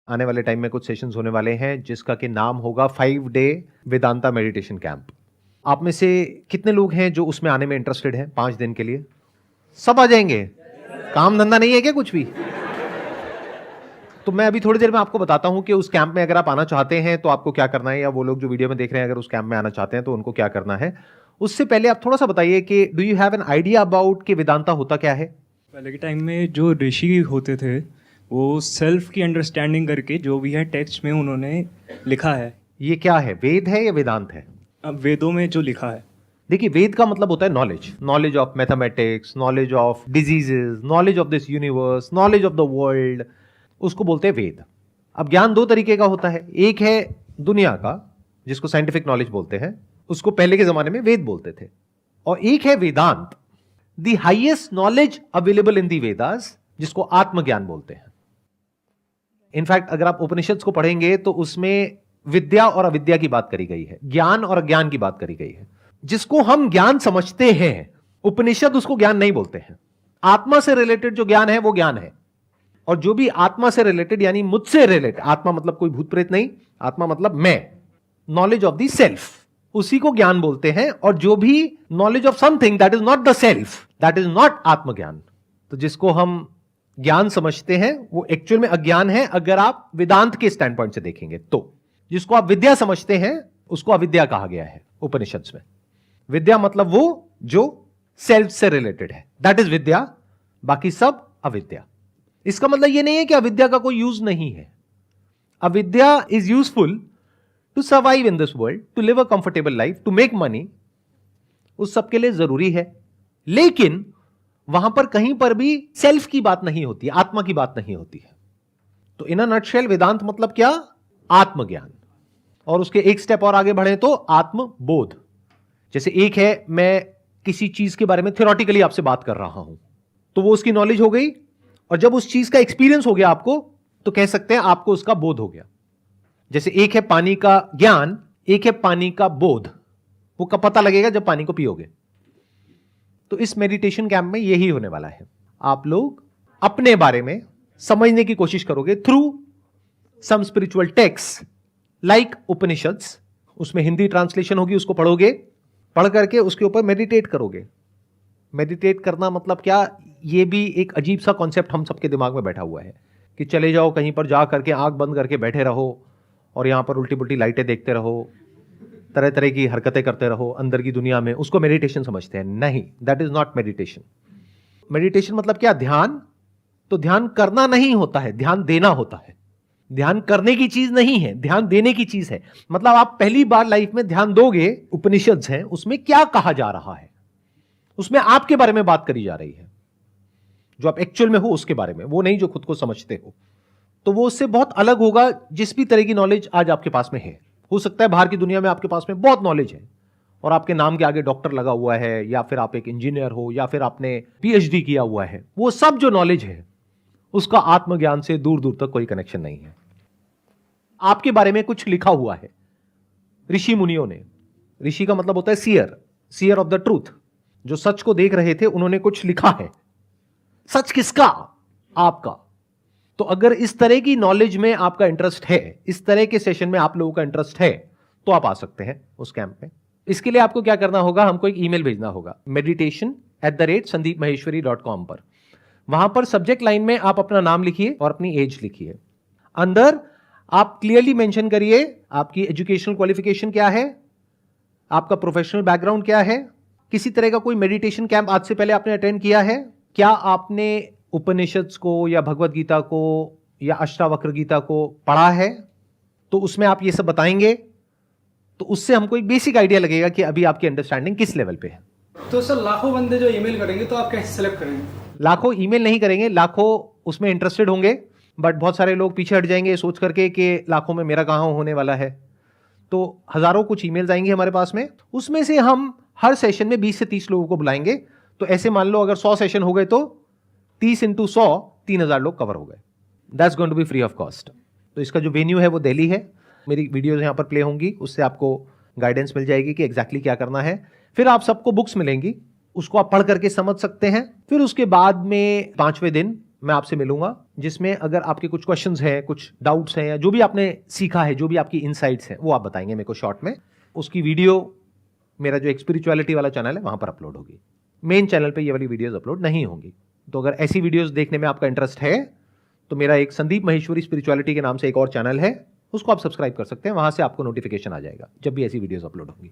आने वाले टाइम में कुछ सेशंस होने वाले हैं जिसका कि नाम होगा 5 डे वेदांता मेडिटेशन कैंप। आप में से कितने लोग हैं जो उसमें आने में इंटरेस्टेड हैं 5 दिन के लिए? सब आ जाएंगे? काम धंधा नहीं है क्या कुछ भी? तो मैं अभी थोड़ी देर में आपको बताता हूं कि उस कैंप में अगर आप आना चाहते हैं तो आपको क्या करना है, या वो लोग जो वीडियो में देख रहे हैं अगर उस कैंप में आना चाहते हैं तो उनको क्या करना है। उससे पहले आप थोड़ा सा बताइए कि do you have an idea about कि वेदांता होता क्या है? पहले के टाइम में जो ऋषि होते थे वो सेल्फ की अंडरस्टैंडिंग करके जो भी है टेक्स्ट में उन्होंने लिखा है। ये क्या है, वेद है या वेदांत है? अब वेदों में जो लिखा है, देखिए वेद का मतलब होता है knowledge, knowledge of mathematics, knowledge of diseases, knowledge of this universe, knowledge of the world, उसको बोलते हैं वेद। अब ज्ञान दो तरीके का होता है, एक है दुनिया का जिसको साइंटिफिक नॉलेज बोलते हैं, उसको पहले के जमाने में वेद बोलते थे, और एक है Vedanta, the highest knowledge available in the Vedas, जिसको आत्मज्ञान बोलते हैं। इनफैक्ट अगर आप उपनिषद को पढ़ेंगे तो उसमें विद्या और अविद्या की बात करी गई है, ज्ञान और अज्ञान की बात करी गई है। जिसको हम ज्ञान समझते हैं उपनिषद उसको ज्ञान नहीं बोलते हैं। आत्मा से रिलेटेड जो ज्ञान है वो ज्ञान है, और जो भी आत्मा से रिलेटेड यानी मुझसे रिलेटेड, आत्मा मतलब कोई भूत प्रेत नहीं, आत्मा मतलब मैं, नॉलेज ऑफ द सेल्फ, उसी को ज्ञान बोलते हैं। और जो भी knowledge of something that is not the self, that is not आत्मज्ञान। तो जिसको हम ज्ञान समझते हैं वो एक्चुअल में अज्ञान है अगर आप वेदांत के स्टैंड पॉइंट से देखेंगे तो। जिसको आप विद्या समझते हैं उसको अविद्या कहा गया है उपनिषद में। विद्या मतलब वो जो सेल्फ से रिलेटेड है, दैट इज विद्या, बाकी सब अविद्या। इसका मतलब यह नहीं है कि अविद्या का कोई यूज नहीं है। अविद्या is useful to survive in this world, to live a comfortable life, to make money, उस सबके लिए जरूरी है। लेकिन वहां पर कहीं पर भी सेल्फ की बात नहीं होती, आत्मा की बात नहीं होती है। तो इन अ नटशेल वेदांत मतलब क्या? आत्मज्ञान। और उसके एक स्टेप और आगे बढ़े तो आत्मबोध। जैसे एक है मैं किसी चीज के बारे में थ्योरेटिकली आपसे बात कर रहा हूं तो वो उसकी नॉलेज हो गई, और जब उस चीज का एक्सपीरियंस हो गया आपको तो कह सकते हैं आपको उसका बोध हो गया। जैसे एक है पानी का ज्ञान, एक है पानी का बोध। वो कब पता लगेगा? जब पानी को पियोगे। तो इस मेडिटेशन कैंप में यही होने वाला है। आप लोग अपने बारे में समझने की कोशिश करोगे through some spiritual text like Upanishads. उसमें हिंदी ट्रांसलेशन होगी, उसको पढ़ोगे, पढ़ करके उसके ऊपर मेडिटेट करोगे। मेडिटेट करना मतलब क्या? यह भी एक अजीब सा कॉन्सेप्ट हम सबके दिमाग में बैठा हुआ है कि चले जाओ कहीं पर जा करके आंख बंद करके बैठे रहो और यहां पर उल्टी पुल्टी लाइटें देखते रहो, तरह तरह की हरकतें करते रहो अंदर की दुनिया में, उसको मेडिटेशन समझते हैं। नहीं, that is not meditation. Meditation मतलब क्या? ध्यान। तो ध्यान करना नहीं होता है, ध्यान देना होता है। ध्यान करने की चीज नहीं है, ध्यान देने की चीज है। मतलब आप पहली बार लाइफ में ध्यान दोगे, उपनिषद हैं उसमें क्या कहा जा रहा है, उसमें आपके बारे में बात करी जा रही है, जो आप एक्चुअल में हो उसके बारे में, वो नहीं जो खुद को समझते हो। तो वो उससे बहुत अलग होगा जिस भी तरह की नॉलेज आज आपके पास में है। हो सकता है बाहर की दुनिया में आपके पास में बहुत नॉलेज है और आपके नाम के आगे डॉक्टर लगा हुआ है, या फिर आप एक इंजीनियर हो, या फिर आपने पीएचडी किया हुआ है। वो सब जो नॉलेज है उसका आत्मज्ञान से दूर दूर तक कोई कनेक्शन नहीं है। आपके बारे में कुछ लिखा हुआ है ऋषि मुनियों ने। ऋषि का मतलब होता है seer, seer of the truth. जो सच को देख रहे थे उन्होंने कुछ लिखा है। सच किसका? आपका। तो अगर इस तरह की नॉलेज में आपका इंटरेस्ट है, इस तरह के सेशन में आप लोगों का इंटरेस्ट है, तो आप आ सकते हैं उस कैंप में। इसके लिए आपको क्या करना होगा? हमको एक ईमेल भेजना होगा meditation@sandeepmaheshwari.com पर। वहां पर सब्जेक्ट लाइन में आप अपना नाम लिखिए और अपनी एज लिखिए। अंदर आप क्लियरली मेंशन करिए आपकी एजुकेशनल क्वालिफिकेशन क्या है, आपका प्रोफेशनल बैकग्राउंड क्या है, किसी तरह का कोई मेडिटेशन कैंप आज से पहले आपने अटेंड किया है, क्या आपने उपनिषद को या भगवत गीता को या अष्टावक्र गीता को पढ़ा है। तो उसमें आप ये सब बताएंगे तो उससे हमको एक बेसिक आइडिया लगेगा कि अभी आपकी अंडरस्टैंडिंग किस लेवल पे है। तो सर लाखों बंदे जो ईमेल करेंगे तो आप कैसे सेलेक्ट करेंगे? लाखों ईमेल नहीं करेंगे, लाखों उसमें इंटरेस्टेड होंगे, बट बहुत सारे लोग पीछे हट जाएंगे सोच करके कि लाखों में मेरा कहां होने वाला है। तो हजारों कुछ ईमेल्स आएंगे हमारे पास में, उसमें से हम हर सेशन में 20 से 30 लोगों को बुलाएंगे। तो ऐसे मान लो अगर 100 सेशन हो गए तो 30 × 100 3000 लोग कवर हो गए। That's going to be free of cost. तो इसका जो वेन्यू है वो दिल्ली है। मेरी वीडियोज यहाँ पर प्ले होंगी, उससे आपको गाइडेंस मिल जाएगी कि एग्जैक्टली क्या करना है। फिर आप सबको बुक्स मिलेंगी, उसको आप पढ़ करके समझ सकते हैं। फिर उसके बाद में 5वें दिन मैं आपसे मिलूंगा, जिसमें अगर आपके कुछ क्वेश्चंस हैं, कुछ डाउट्स हैं, या जो भी आपने सीखा है, जो भी आपकी इनसाइट्स हैं, वो आप बताएंगे मेरे को शॉर्ट में। उसकी वीडियो मेरा जो एक स्पिरिचुअलिटी वाला चैनल है वहां पर अपलोड होगी। मेन चैनल पे ये वाली वीडियोस अपलोड नहीं होंगी। तो अगर ऐसी वीडियोस देखने में आपका इंटरेस्ट है तो मेरा एक संदीप महेश्वरी स्पिरिचुअलिटी के नाम से एक और चैनल है, उसको आप सब्सक्राइब कर सकते हैं। वहां से आपको नोटिफिकेशन आ जाएगा जब भी ऐसी वीडियोस अपलोड होंगी।